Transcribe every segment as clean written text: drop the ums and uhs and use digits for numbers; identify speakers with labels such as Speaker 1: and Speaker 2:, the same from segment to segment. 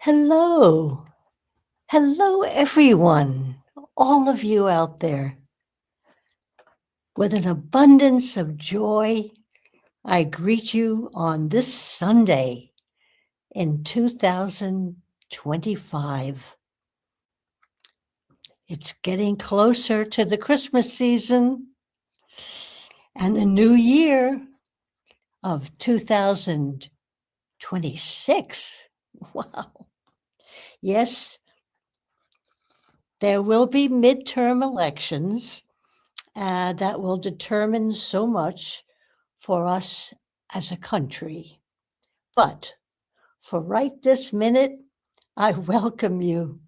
Speaker 1: Hello. Hello, everyone. All of you out there. With an abundance of joy, I greet you on this Sunday in 2025. It's getting closer to the Christmas season and the new year of 2026. Wow. Yes, there will be midterm elections that will determine so much for us as a country. But for right this minute, I welcome you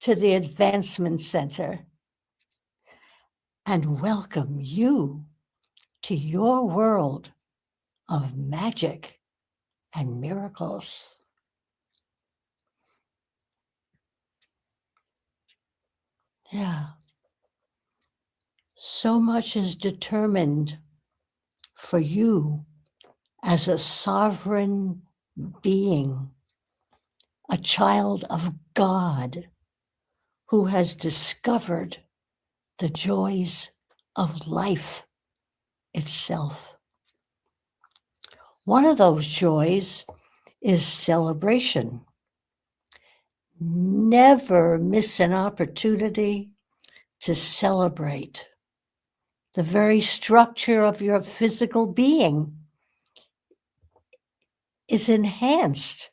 Speaker 1: to the Advancement Center and welcome you to your world of magic and miracles. Yeah. So much is determined for you as a sovereign being, a child of God who has discovered the joys of life itself. One of those joys is celebration. Never miss an opportunity to celebrate. The very structure of your physical being is enhanced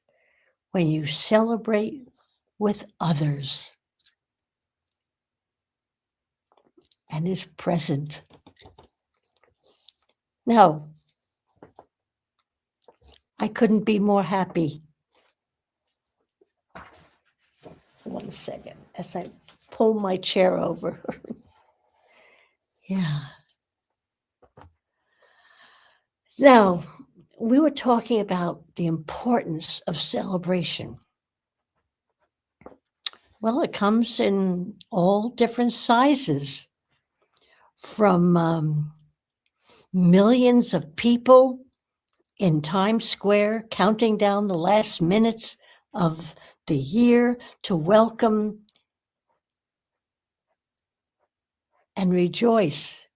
Speaker 1: when you celebrate with others and is present. Now, I couldn't be more happy. One second, as I pull my chair over. Yeah. Now, we were talking about the importance of celebration. Well, it comes in all different sizes, from millions of people in Times Square counting down the last minutes of the year to welcome and rejoice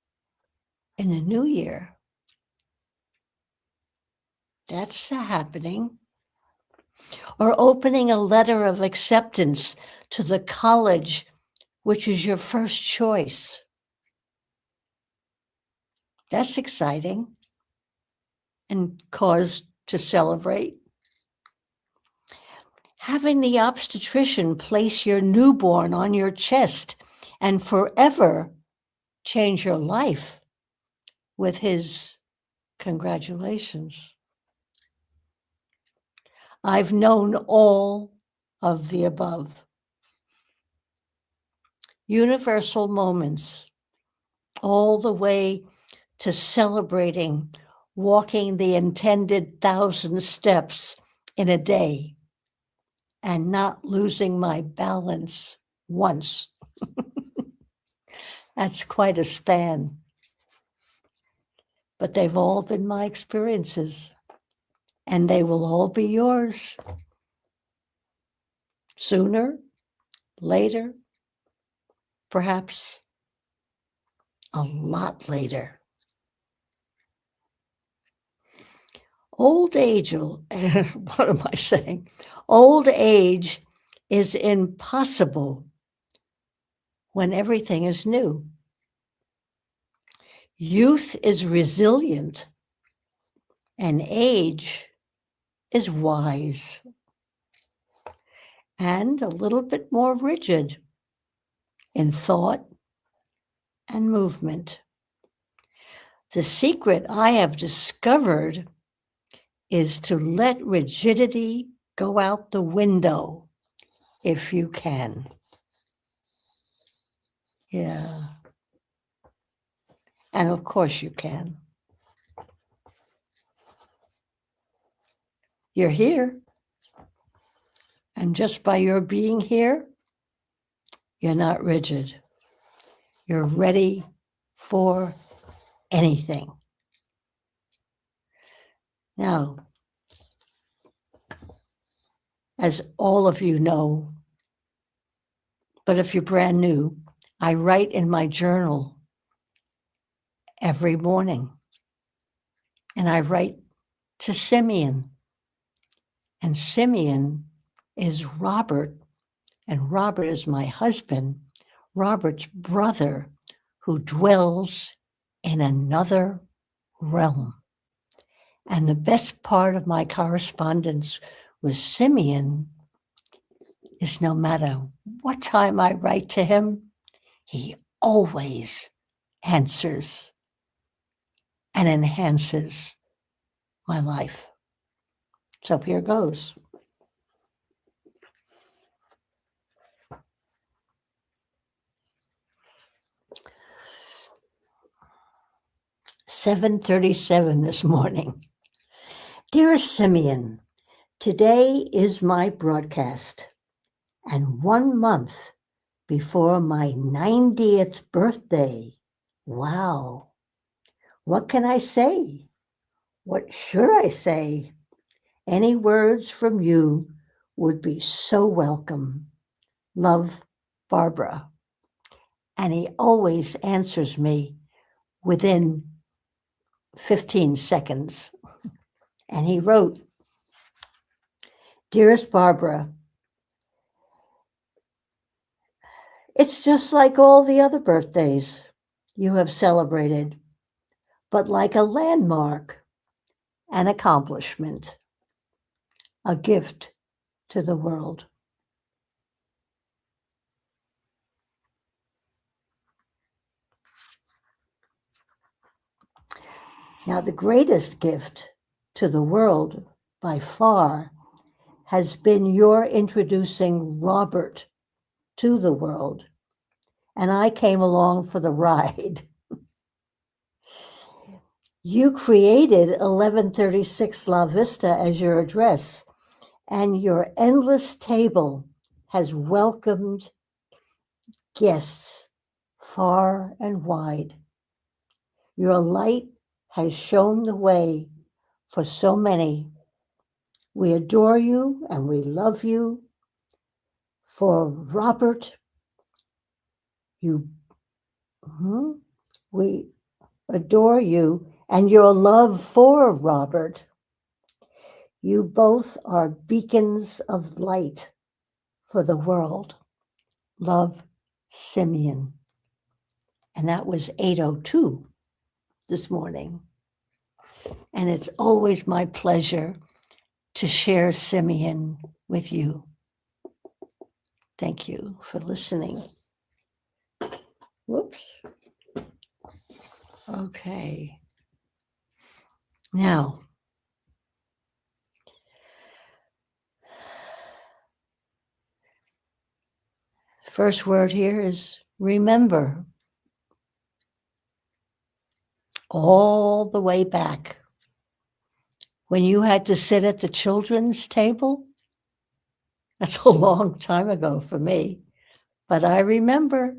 Speaker 1: in the new year. That's happening. Or opening a letter of acceptance to the college which is your first choice. That's exciting and cause to celebrate. Having the obstetrician place your newborn on your chest and forever change your life with his congratulations. I've known all of the above. Universal moments, all the way to celebrating walking the intended 1,000 steps in a day and not losing my balance once. That's quite a span. But they've all been my experiences, and they will all be yours. Sooner, later, perhaps a lot later. Old age, what am I saying? Old age is impossible when everything is new. Youth is resilient, and age is wise and a little bit more rigid in thought and movement. The secret I have discovered is to let rigidity go out the window if you can. Yeah. And of course you can. You're here. And just by your being here, you're not rigid. You're ready for anything. Now, as all of you know. But if you're brand new, I write in my journal every morning. And I write to Simeon. And Simeon is Robert, and Robert is my husband, Robert's brother, who dwells in another realm. And the best part of my correspondence with Simeon is no matter what time I write to him, he always answers and enhances my life. So here goes. "7:37 this morning. Dear Simeon, today is my broadcast, and 1 month before my 90th birthday. Wow. What can I say? What should I say? Any words from you would be so welcome. Love, Barbara." And he always answers me within 15 seconds. And he wrote, "Dearest Barbara, it's just like all the other birthdays you have celebrated, but like a landmark, an accomplishment, a gift to the world." Now, the greatest gift to the world by far has been your introducing Robert to the world, and I came along for the ride. You created 1136 La Vista as your address, and your endless table has welcomed guests far and wide. Your light has shown the way for so many. We adore you and we love you. For Robert, we adore you and your love for Robert. You both are beacons of light for the world. Love, Simeon. And that was 8:02 this morning. And it's always my pleasure to share Simeon with you. Thank you for listening. Whoops. Okay. Now, first word here is remember. All the way back when you had to sit at the children's table. That's a long time ago for me, but I remember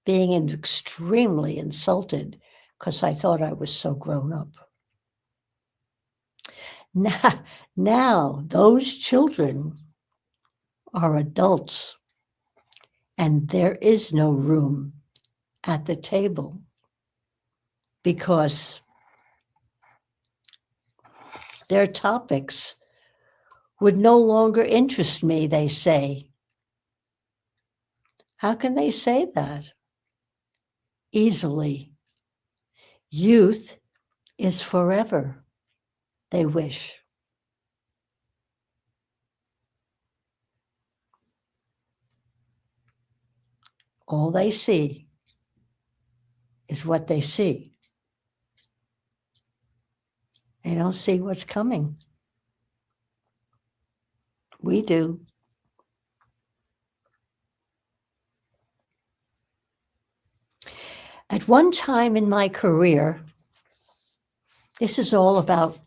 Speaker 1: being extremely insulted because I thought I was so grown up. Now those children are adults, and there is no room at the table because their topics would no longer interest me, they say. How can they say that? Easily. Youth is forever, they wish. All they see is what they see. They don't see what's coming. We do. At one time in my career, this is all about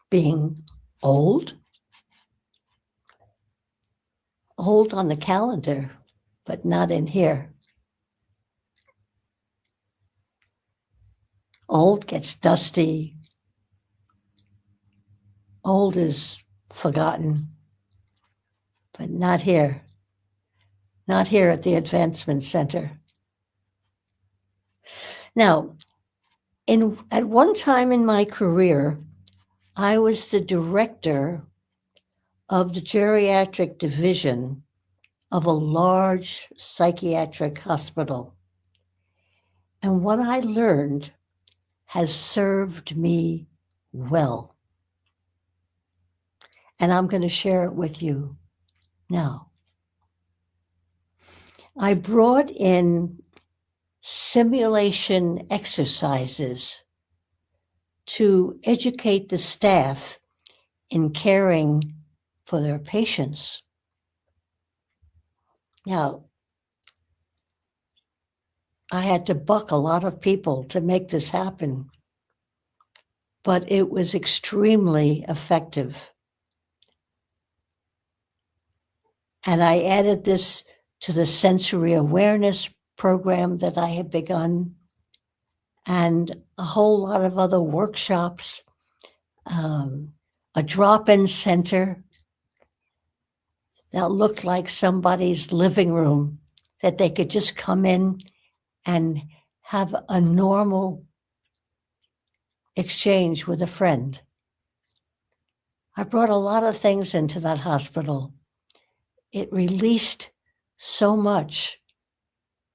Speaker 1: being old on the calendar, but not in here. Old gets dusty. Old is forgotten. But not here. Not here at the Advancement Center. Now, at one time in my career, I was the director of the geriatric division of a large psychiatric hospital. And what I learned has served me well. And I'm going to share it with you now. I brought in simulation exercises to educate the staff in caring for their patients. Now, I had to buck a lot of people to make this happen, but it was extremely effective. And I added this to the sensory awareness program that I had begun, and a whole lot of other workshops, a drop-in center that looked like somebody's living room, that they could just come in and have a normal exchange with a friend. I brought a lot of things into that hospital. It released so much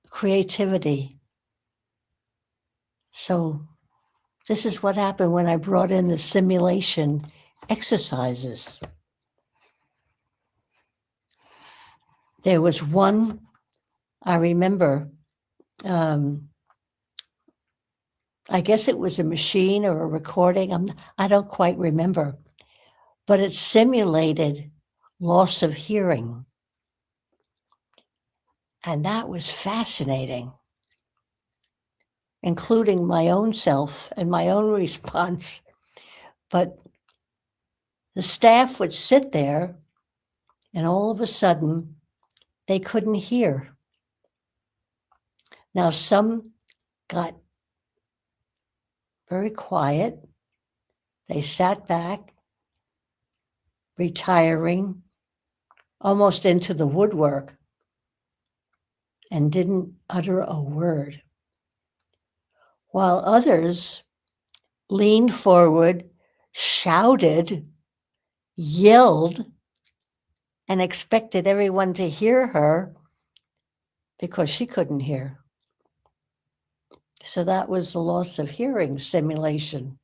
Speaker 1: creativity. So this is what happened when I brought in the simulation exercises. There was one, I remember, I guess it was a machine or a recording. I don't quite remember, but it simulated loss of hearing. And that was fascinating, including my own self and my own response. But the staff would sit there, and all of a sudden, they couldn't hear. Now, some got very quiet. They sat back, retiring, almost into the woodwork, and didn't utter a word. While others leaned forward, shouted, yelled, and expected everyone to hear her because she couldn't hear. So that was the loss of hearing simulation.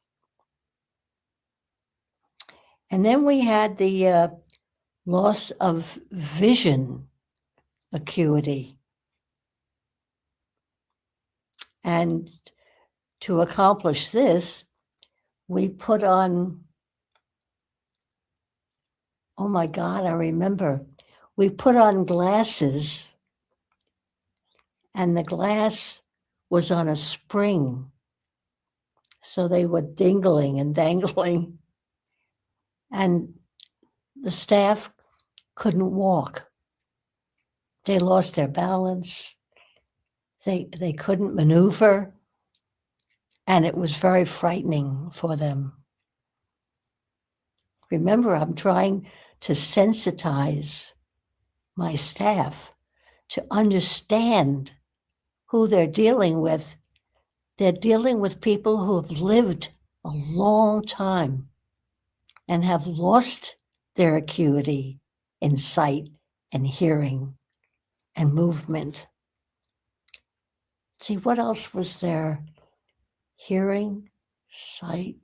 Speaker 1: And then we had the loss of vision acuity. And to accomplish this, we put on, oh my God, I remember, we put on glasses, and the glass was on a spring. So they were dingling and dangling, and the staff couldn't walk. They lost their balance. They couldn't maneuver, and it was very frightening for them. Remember, I'm trying to sensitize my staff to understand who they're dealing with. They're dealing with people who have lived a long time and have lost their acuity in sight and hearing and movement. See, what else was there? Hearing, sight.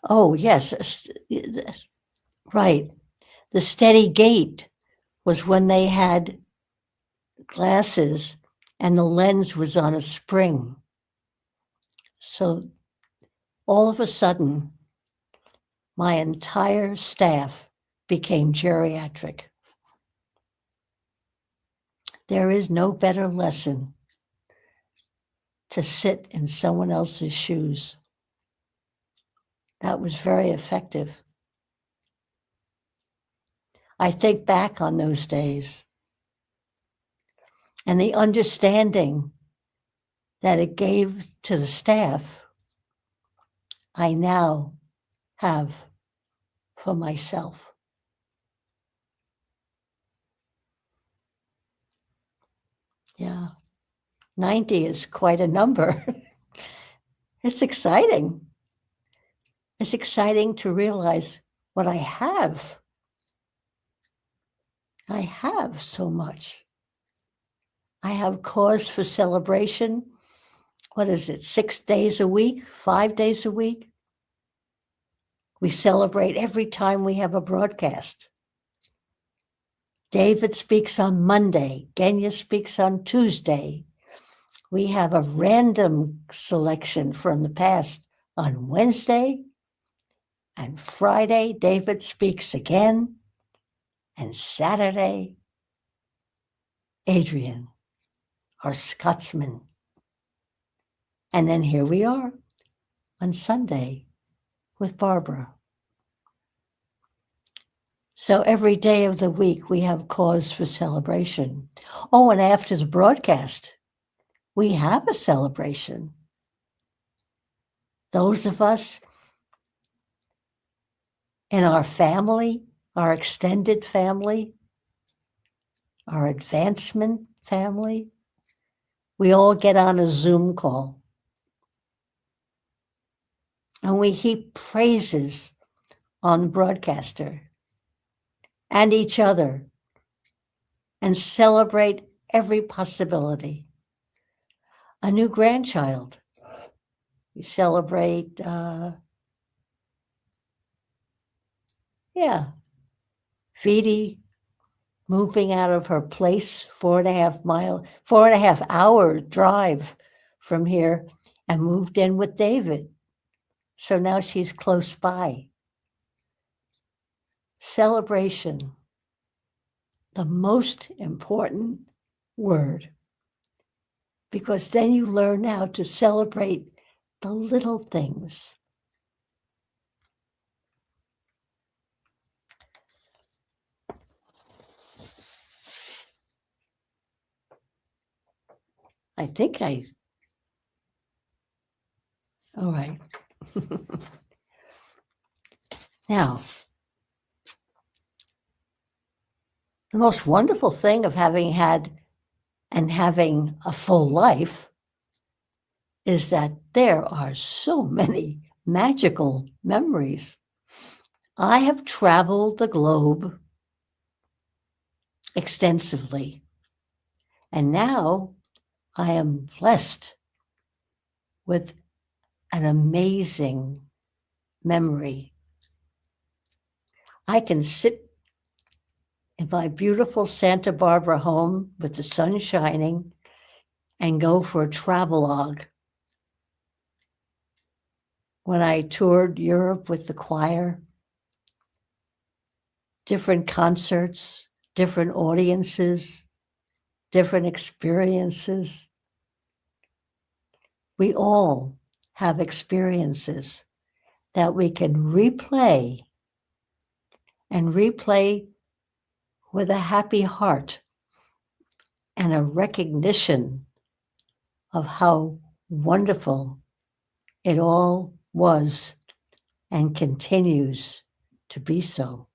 Speaker 1: Oh, yes, right. The steady gait was when they had glasses and the lens was on a spring. So all of a sudden, my entire staff became geriatric. There is no better lesson to sit in someone else's shoes. That was very effective. I think back on those days. and the understanding that it gave to the staff, I now have for myself. Yeah, 90 is quite a number. It's exciting. It's exciting to realize what I have. I have so much. I have cause for celebration. What is it, 6 days a week, 5 days a week? We celebrate every time we have a broadcast. David speaks on Monday. Genya speaks on Tuesday. We have a random selection from the past on Wednesday. And Friday, David speaks again. And Saturday, Adrian, our Scotsman. And then here we are on Sunday with Barbara. So every day of the week, we have cause for celebration. Oh, and after the broadcast, we have a celebration. Those of us in our family, our extended family, our advancement family, we all get on a Zoom call and we heap praises on the broadcaster and each other and celebrate every possibility. A new grandchild. We celebrate, Vidi moving out of her place, 4.5 hour drive from here, and moved in with David. So now she's close by. Celebration, the most important word, because then you learn how to celebrate the little things. All right. Now, the most wonderful thing of having had and having a full life is that there are so many magical memories. I have traveled the globe extensively, and now I am blessed with an amazing memory. I can sit in my beautiful Santa Barbara home with the sun shining and go for a travelogue. When I toured Europe with the choir, different concerts, different audiences, different experiences. We all have experiences that we can replay and replay with a happy heart and a recognition of how wonderful it all was and continues to be so.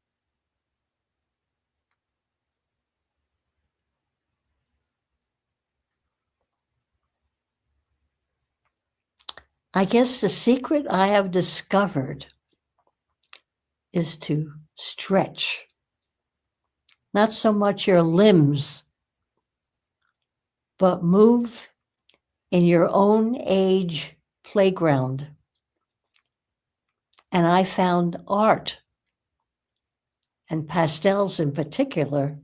Speaker 1: I guess the secret I have discovered is to stretch, not so much your limbs, but move in your own age playground. And I found art, and pastels in particular,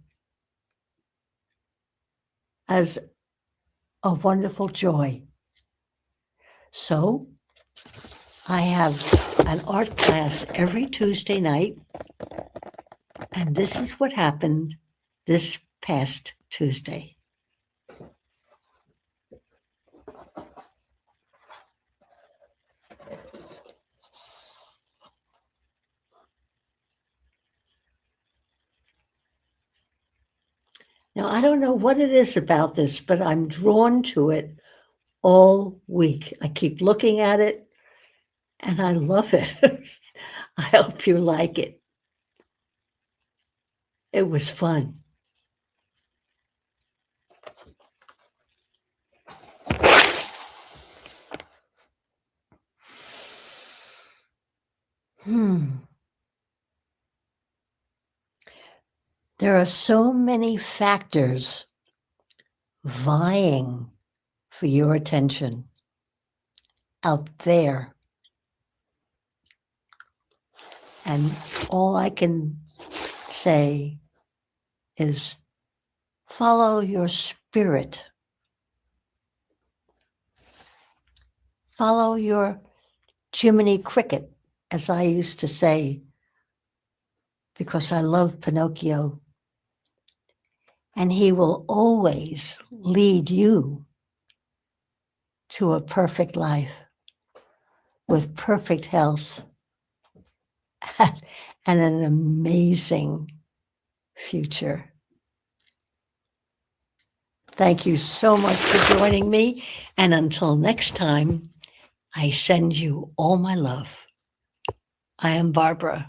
Speaker 1: as a wonderful joy. So I have an art class every Tuesday night, and this is what happened this past Tuesday. Now, I don't know what it is about this, but I'm drawn to it all week. I keep looking at it and I love it. I hope you like it. It was fun. There are so many factors vying for your attention out there. And all I can say is follow your spirit. Follow your Jiminy Cricket, as I used to say, because I love Pinocchio. And he will always lead you to a perfect life with perfect health and an amazing future. Thank you so much for joining me. And until next time, I send you all my love. I am Barbara.